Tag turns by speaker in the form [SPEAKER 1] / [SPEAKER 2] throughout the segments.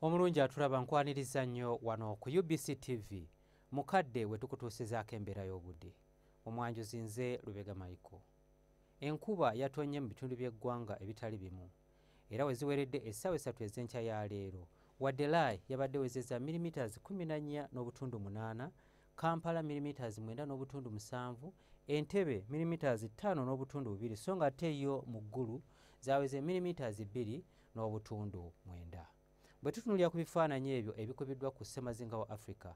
[SPEAKER 1] Omulungi atulaba nkwaniriza nnyo wano ku UBC TV mukadde we tukutuusizaako embeera y'obudde. Omwanjuzi nze Lubega Micheal. Enkuba yatonye mu bitundu by'eggwanga ebitali bimu era we ziweredde essaawa 3 ez'enkya ya leero. Wadde yabadde wezezza millimeters 14.8, Kampala millimeters 9.7, Entebbe millimeters 5.2 so nga ate yo mu ggulu zaweze millimeters 2.9. Bwe tutunulira ku bifaananyi ebyo ebikubiddwa ku ssemazinga wa Africa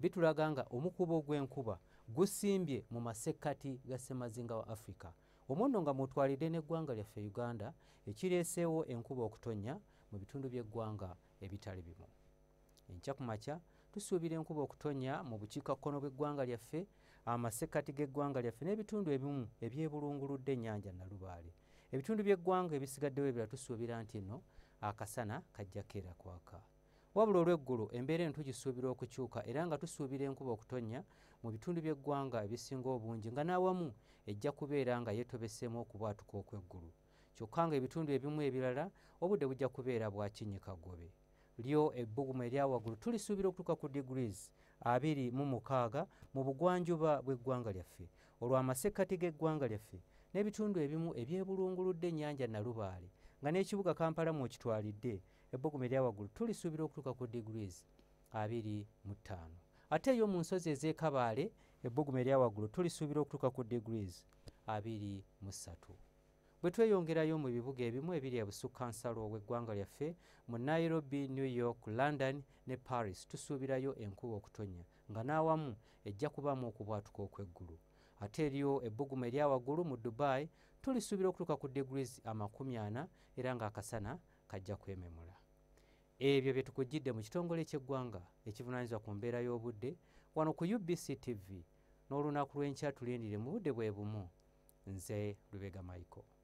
[SPEAKER 1] bitulaga nga omukubo gw'enkuba gusimbye mu masekkati ga ssemazinga wa Africa. Omuno nga mutwalidde n'eggwanga lyaffe Uganda ekireeseewo enkuba okutonnya mu bitundu by'eggwanga ebitali bimu. Enkya ku makya tusuubira enkuba okutonnya mu bukiikakkono bw'eggwanga lyaffe, amasekkati g'eggwanga lyaffe n'ebitundu ebimu ebyebulunguludde ennyanja Nalubaale. Ebitundu by'eggwanga ebisigaddewo ebirala tusuubira nti nno akasana kajja keera kwaka. Wabula olw'eggulu embeera eno tugisuubira okukyuka era nga tusuubira enkuba okutonnya mu bitundu by'eggwanga ebisinga obungi nga n'awamu ejja kubeera nga yeetobeseemu okubwatuka okw'eggulu. Kyokka nga ebitundu ebimu ebirala obudde bujja kubeera bwa kinnyikagobe. Lyo ebbugumu erya waggulu tulisuubira okutuuka ku degrees 26 mu bugwanjuba bw'eggwanga lyaffe. Olwo amasekkati g'eggwanga lyaffe n'ebitundu ebimu ebyebulunguludde ennyanja Nalubaale nga n'ekibuga Kampala mw'okitwalidde ebbugumu erya waggulu tulisuubira okutuuka ku degrees 25. Ate eyo mu nsozi ez'e ebbugumu erya waggulu tulisuubira okutuuka ku degrees 23. Bwe tweyongerayo mu bibuga ebimu ebiri ebusukkansalo w'eggwanga lyaffe mu Nairobi, New York, London ne Paris tusuubirayo enkuba okutonnya nga n'awamu ejja kubaamu okubwatuka okw'eggulu. Ate eriyo ebbugumu erya waggulu mu Dubai tulisuubira okutuuka ku degrees 40 era ng'akasana kajja kwememula. Ebyo bye tukujjidde mu kitongole ky'eggwanga ekivunaanyizibwa ku mbeera y'obudde wano ku UBC TV n'olunaku lw'enkya tulindire mu budde bwe bumu. Nze Lubega Micheal.